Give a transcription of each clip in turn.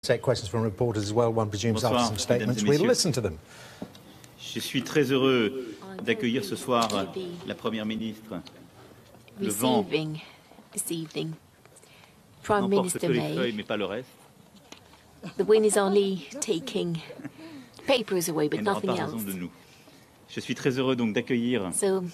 Take questions from reporters as well, one presumes after some statements. We'll listen to them. Je suis très heureux d'accueillir ce soir la Première ministre. Le vent this evening Prime n'emporte que Minister les feuilles, May. mais pas le reste. The wind is only taking papers away, but Elle n'aura nothing pas raison else. de nous. Je suis très heureux donc d'accueillir So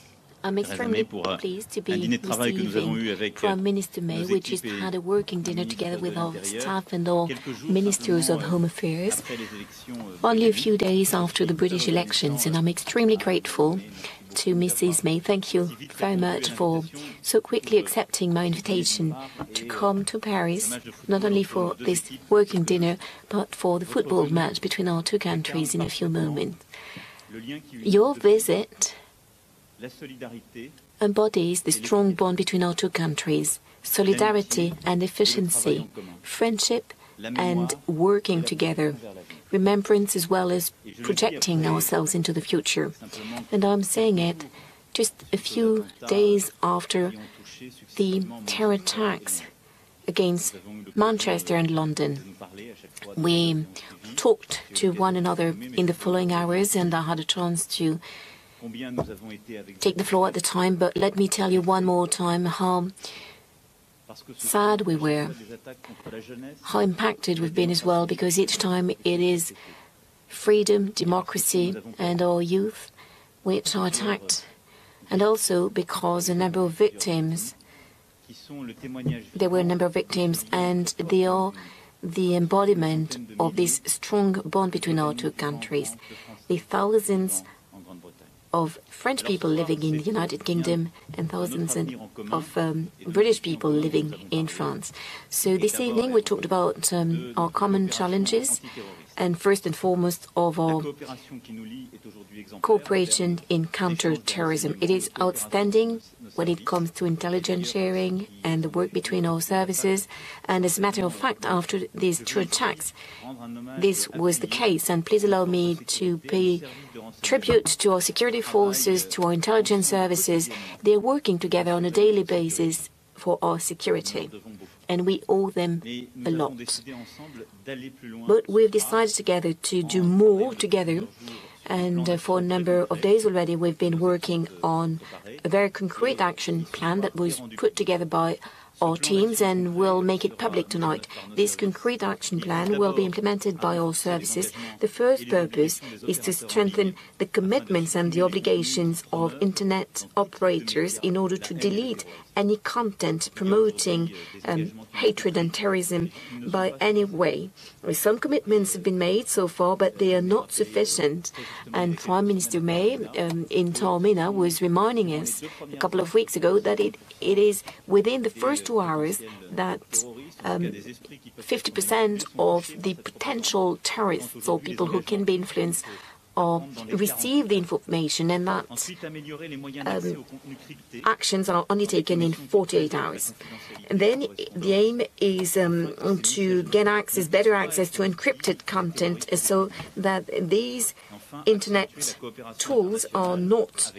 I'm Theresa extremely May pour pleased to be un dîner de travail que nous avons eu receiving avec Prime Minister May, nos which has équipes et had a working dinner ministres together de with our l'Intérieur. staff and all Quelques jours ministers of simplement, Home Affairs. après les élections Only a britanniques. few days after the British elections, and I'm extremely grateful to Mrs. May. Thank you very much for so quickly accepting my invitation to come to Paris, not only for this working dinner, but for the football match between our two countries in a few moments. Le lien qui Your visit la solidarité, embodies the strong bond between our two countries, solidarity and efficiency, friendship and working together, remembrance as well as projecting ourselves into the future. And I'm saying it just a few days after the terror attacks against Manchester and London. We talked to one another in the following hours, and I had a chance to combien nous avons été avec take the floor at the time, but let me tell you one more time how parce que ce sad we sont were, des attaques contre la jeunesse, how impacted we've been as well, because each time it is freedom, democracy, and our youth which are attacked, and also because a number of victims, qui sont le témoignage there were a number of victims, and they are the embodiment of this strong bond between our two countries. The thousands en Grande-Bretagne. of French people living in the United Kingdom and thousands of British people living in France. So this evening we talked about our common challenges and first and foremost of La our coopération qui nous lie est aujourd'hui exemplaire. cooperation in counter-terrorism. It is outstanding when it comes to intelligence sharing and the work between our services. And as a matter of fact, after these two attacks, this was the case. And please allow me to pay tribute to our security forces, to our intelligence services. They're working together on a daily basis for our security, and we owe them Mais a nous avons lot. décidé ensemble d'aller plus loin. But we've decided together to do more together, and for a number of days already we've been working on a very concrete action plan that was put together by our teams and will make it public tonight. This concrete action plan will be implemented by all services. The first purpose is to strengthen the commitments and the obligations of internet operators in order to delete any content promoting hatred and terrorism by any way. Some commitments have been made so far, but they are not sufficient. And Prime Minister May in Taormina was reminding us a couple of weeks ago that it is within the first 2 hours that 50% of the potential terrorists or people who can be influenced or receive the information, and that Ensuite, améliorer les moyens d'accès au contenu crypté. actions are only taken in 48 hours. And then the aim is to get access, better access to encrypted content so that these internet tools are not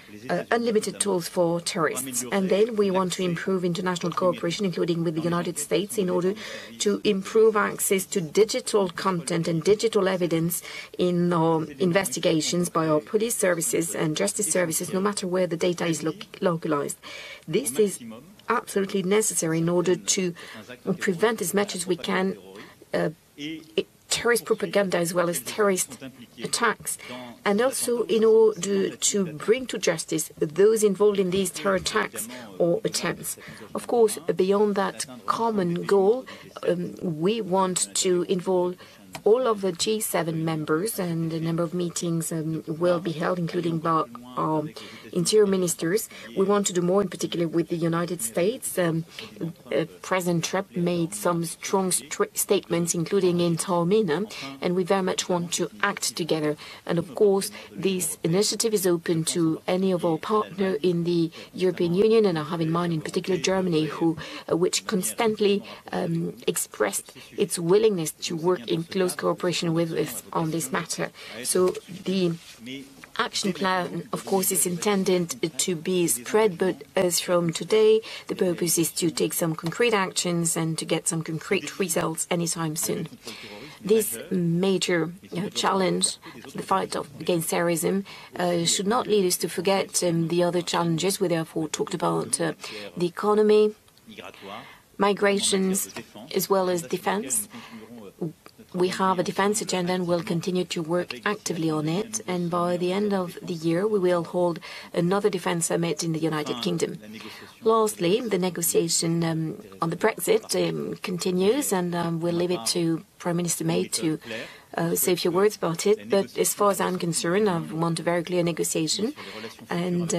unlimited tools for terrorists. And then we want to improve international cooperation, including with the United States, in order to improve access to digital content and digital evidence in our investigations by our police services and justice services, no matter where the data is localized. This is absolutely necessary in order to prevent as much as we can terrorist propaganda as well as terrorist attacks, and also in order to bring to justice those involved in these terror attacks or attempts. Of course, beyond that common goal, we want to involve all of the G7 members, and a number of meetings will be held, including by our interior ministers. We want to do more, in particular with the United States. President Trump made some strong statements, including in Taormina, and we very much want to act together. And of course, this initiative is open to any of our partners in the European Union, and I have in mind in particular Germany, which constantly expressed its willingness to work in close cooperation with us on this matter. So the action plan, of course, is intended to be spread, but as from today, the purpose is to take some concrete actions and to get some concrete results anytime soon. This major challenge, the fight against terrorism, should not lead us to forget the other challenges. We therefore talked about the economy, migrations, as well as defense. We have a defense agenda and will continue to work actively on it. And by the end of the year, we will hold another defense summit in the United Kingdom. Lastly, the negotiation on the Brexit continues, and we'll leave it to Prime Minister May to say a few words about it. But as far as I'm concerned, I want a very clear negotiation, and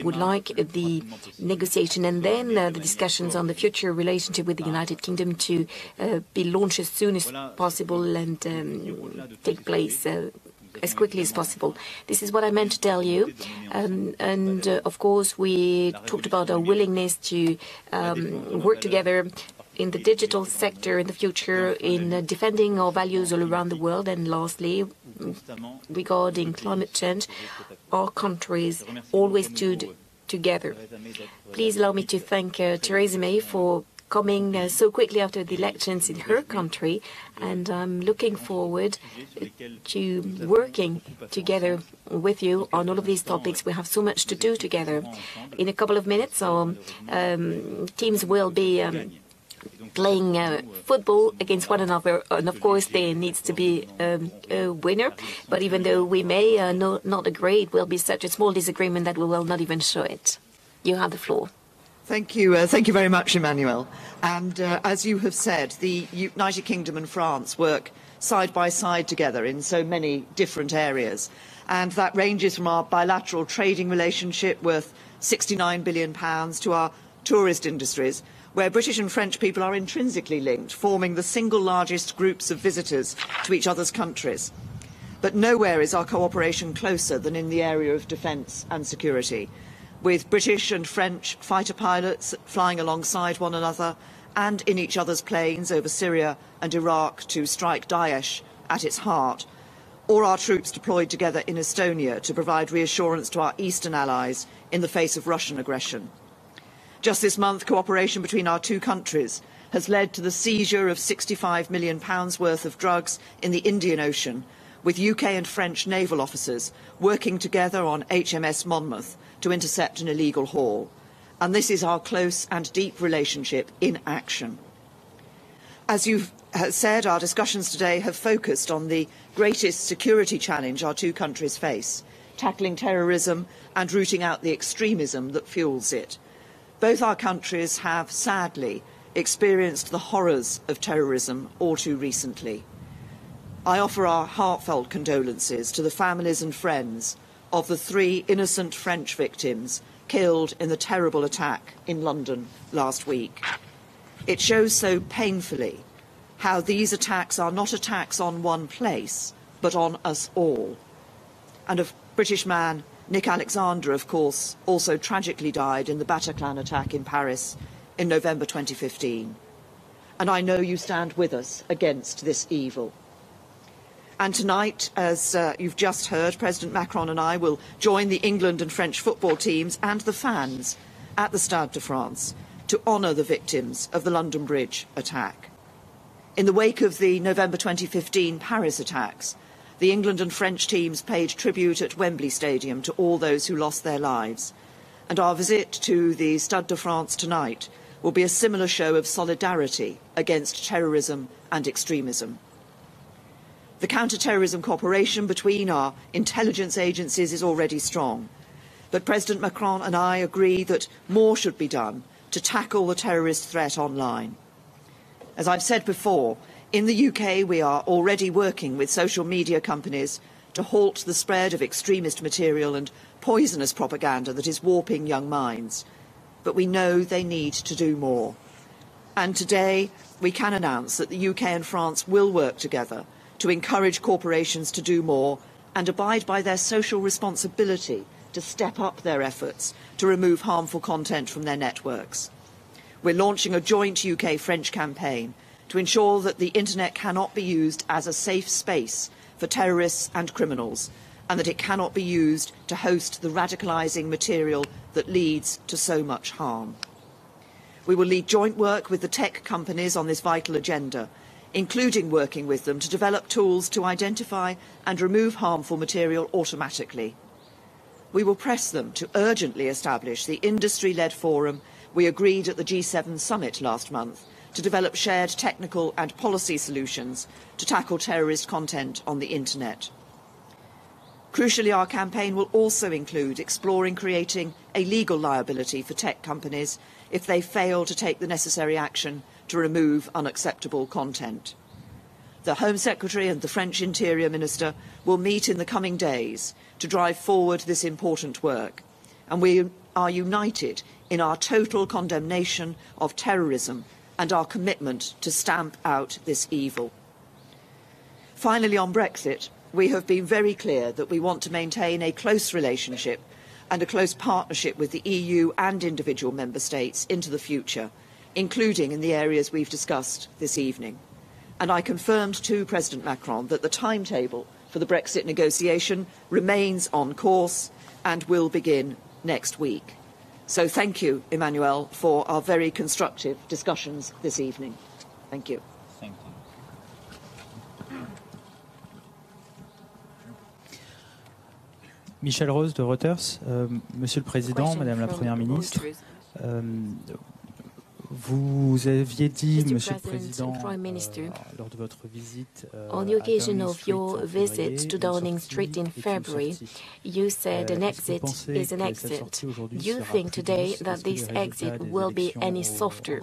would like the negotiation and then the discussions on the future relationship with the United Kingdom to be launched as soon as possible and take place as quickly as possible. This is what I meant to tell you. Of course, we talked about our willingness to work together in the digital sector in the future, in defending our values all around the world. And lastly, regarding climate change, our countries always stood together. Please allow me to thank Theresa May for coming so quickly after the elections in her country, and I'm looking forward to working together with you on all of these topics. We have so much to do together. In a couple of minutes, our teams will be playing football against one another, and of course there needs to be a winner, but even though we may not agree, it will be such a small disagreement that we will not even show it. You have the floor. Thank you very much, Emmanuel. And as you have said, the United Kingdom and France work side by side together in so many different areas, and that ranges from our bilateral trading relationship worth £69 billion to our tourist industries, where British and French people are intrinsically linked, forming the single largest groups of visitors to each other's countries. But nowhere is our cooperation closer than in the area of defence and security, with British and French fighter pilots flying alongside one another and in each other's planes over Syria and Iraq to strike Daesh at its heart, or our troops deployed together in Estonia to provide reassurance to our eastern allies in the face of Russian aggression. Just this month, cooperation between our two countries has led to the seizure of £65 million worth of drugs in the Indian Ocean, with UK and French naval officers working together on HMS Monmouth to intercept an illegal haul. And this is our close and deep relationship in action. As you've said, our discussions today have focused on the greatest security challenge our two countries face, tackling terrorism and rooting out the extremism that fuels it. Both our countries have, sadly, experienced the horrors of terrorism all too recently. I offer our heartfelt condolences to the families and friends of the 3 innocent French victims killed in the terrible attack in London last week. It shows so painfully how these attacks are not attacks on one place, but on us all. And a British man, Nick Alexander, of course, also tragically died in the Bataclan attack in Paris in November 2015. And I know you stand with us against this evil. And tonight, as you've just heard, President Macron and I will join the England and French football teams and the fans at the Stade de France to honour the victims of the London Bridge attack. In the wake of the November 2015 Paris attacks, the England and French teams paid tribute at Wembley Stadium to all those who lost their lives. And our visit to the Stade de France tonight will be a similar show of solidarity against terrorism and extremism. The counter-terrorism cooperation between our intelligence agencies is already strong, but President Macron and I agree that more should be done to tackle the terrorist threat online. As I've said before, in the UK we are already working with social media companies to halt the spread of extremist material and poisonous propaganda that is warping young minds. But we know they need to do more. And today we can announce that the UK and France will work together to encourage corporations to do more and abide by their social responsibility to step up their efforts to remove harmful content from their networks. We're launching a joint UK-French campaign to ensure that the internet cannot be used as a safe space for terrorists and criminals, and that it cannot be used to host the radicalising material that leads to so much harm. We will lead joint work with the tech companies on this vital agenda, including working with them to develop tools to identify and remove harmful material automatically. We will press them to urgently establish the industry-led forum we agreed at the G7 summit last month to develop shared technical and policy solutions to tackle terrorist content on the internet. Crucially, our campaign will also include exploring creating a legal liability for tech companies if they fail to take the necessary action to remove unacceptable content. The Home Secretary and the French Interior Minister will meet in the coming days to drive forward this important work, and we are united in our total condemnation of terrorism and our commitment to stamp out this evil. Finally, on Brexit, we have been very clear that we want to maintain a close relationship and a close partnership with the EU and individual member states into the future, including in the areas we've discussed this evening. And I confirmed to President Macron that the timetable for the Brexit negotiation remains on course and will begin next week. So thank you, Emmanuel, for our very constructive discussions this evening. Thank you. Thank you. Michel Rose de Reuters. Monsieur le Président, Madame la Première ministre, vous aviez dit, Monsieur le Président, lors de votre visite on the occasion of your visit to Downing Street in February, you said an exit is an exit. Do you think today that this exit will be any softer?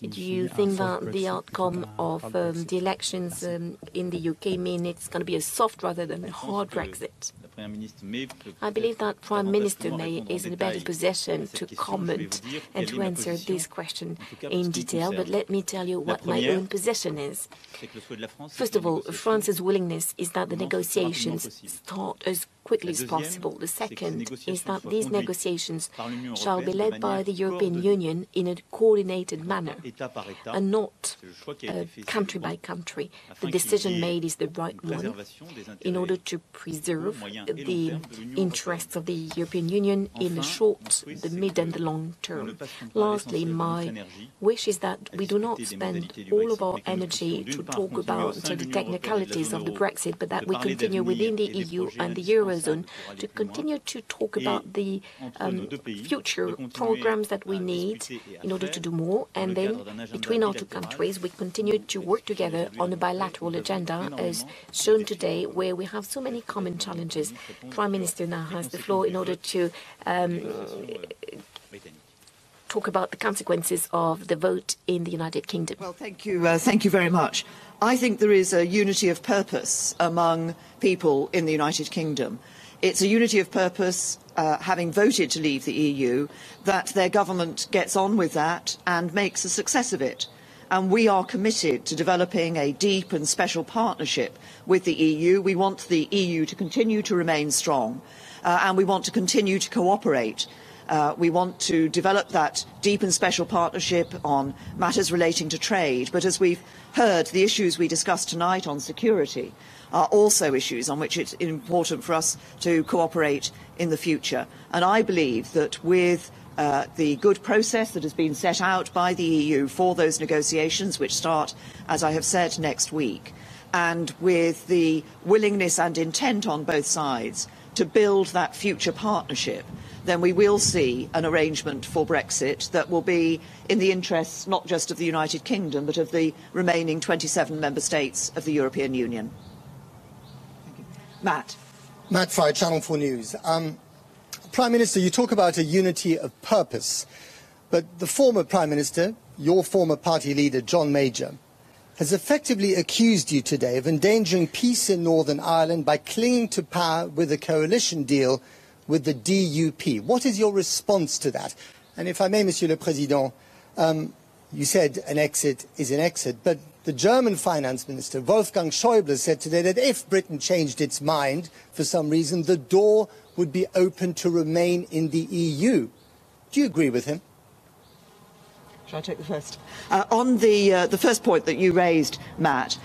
Do you think that the outcome of the elections in the UK mean it's going to be a soft rather than a hard Brexit? I believe that Prime Minister May is in a better position to comment and to answer this question in detail, but let me tell you what my own position is. First of all, France's willingness is that the negotiations start as quickly as possible. The second is that these negotiations shall be led by the European Union in a coordinated manner and not country by country. The decision made is the right one in order to preserve the interests of the European Union in the short, the mid and the long term. Lastly, my wish is that we do not spend all of our energy to talk about the technicalities of the Brexit, but that we continue within the EU and the Eurozone to continue to talk about the future programs that we need in order to do more. And then between our two countries, we continue to work together on a bilateral agenda as shown today, where we have so many common challenges. Prime Minister now has the floor in order to talk about the consequences of the vote in the United Kingdom. Well, thank you very much. I think there is a unity of purpose among people in the United Kingdom. It's a unity of purpose, having voted to leave the EU, that their government gets on with that and makes a success of it. And we are committed to developing a deep and special partnership with the EU. We want the EU to continue to remain strong, and we want to continue to cooperate. We want to develop that deep and special partnership on matters relating to trade. But as we've heard, the issues we discussed tonight on security are also issues on which it's important for us to cooperate in the future. And I believe that with the good process that has been set out by the EU for those negotiations, which start, as I have said, next week, and with the willingness and intent on both sides to build that future partnership, then we will see an arrangement for Brexit that will be in the interests not just of the United Kingdom, but of the remaining 27 member states of the European Union. Thank you. Matt Fry, Channel 4 News. Prime Minister, you talk about a unity of purpose, but the former Prime Minister, your former party leader, John Major, has effectively accused you today of endangering peace in Northern Ireland by clinging to power with a coalition deal with the DUP. What is your response to that? And if I may, Monsieur le Président, you said an exit is an exit, but the German finance minister, Wolfgang Schäuble, said today that if Britain changed its mind for some reason, the door would be open to remain in the EU. Do you agree with him? Shall I take the first? On the first point that you raised, Matt,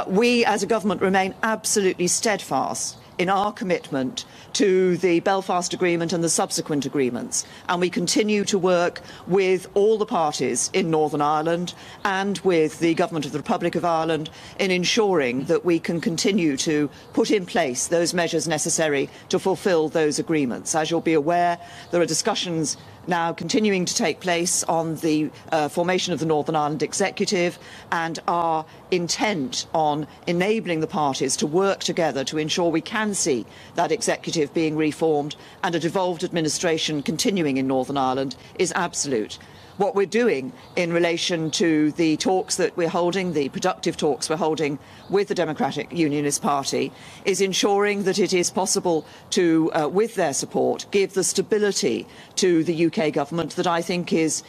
we as a government remain absolutely steadfast in our commitment to the Belfast Agreement and the subsequent agreements, and we continue to work with all the parties in Northern Ireland and with the Government of the Republic of Ireland in ensuring that we can continue to put in place those measures necessary to fulfil those agreements. As you'll be aware, there are discussions now continuing to take place on the formation of the Northern Ireland Executive and our intent on enabling the parties to work together to ensure we can see that executive being reformed and a devolved administration continuing in Northern Ireland is absolute. What we're doing in relation to the talks that we're holding, the productive talks we're holding with the Democratic Unionist Party, is ensuring that it is possible to, with their support, give the stability to the UK government that I think is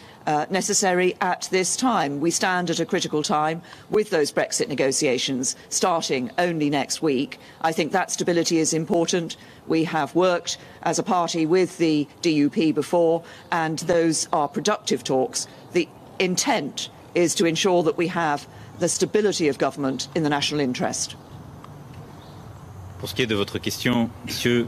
necessary at this time. We stand at a critical time with those Brexit negotiations starting only next week. I think that stability is important. We have worked as a party with the DUP before, and those are productive talks. The intent is to ensure that we have the stability of government in the national interest. Pour ce qui est de votre question, monsieur,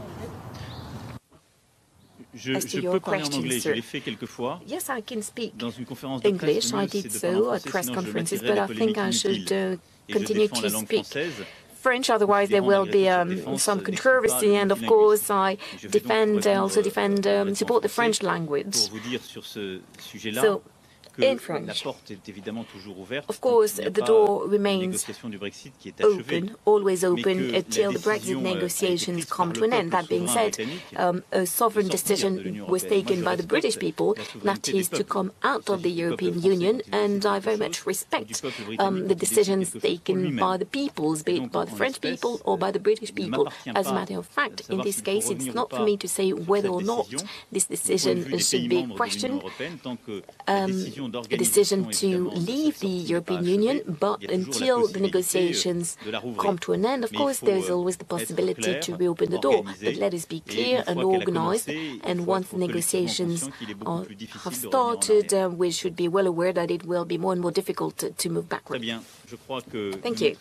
je peux parler en anglais, je l'ai fait quelquefois. Yes, I can speak Dans une conférence de English. I presse, did c'est de so parler en at français, press sinon je conferences, m'attirerai but la I think I polémique should inutile. Et je continue défends to la langue speak française. French, otherwise there will be some controversy, and of course I also support the French language. So, in French, of course, the door remains open, always open, until the Brexit negotiations come to an end. That being said, a sovereign decision was taken by the British people, that is to come out of the European Union, and I very much respect the decisions taken by the peoples, be it by the French people or by the British people. As a matter of fact, in this case, it's not for me to say whether or not this decision should be questioned, a decision to leave the European Union, but until the negotiations come to an end, of course, there's always the possibility to reopen the door. But let us be clear and organised, and once the negotiations have started, we should be well aware that it will be more and more difficult to move backward. Thank you.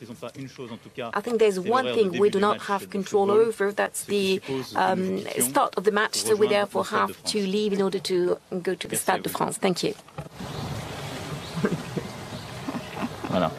I think there's one thing we do not have control over, that's the start of the match, so we therefore have to leave in order to go to the Stade de France. Thank you. Voilà.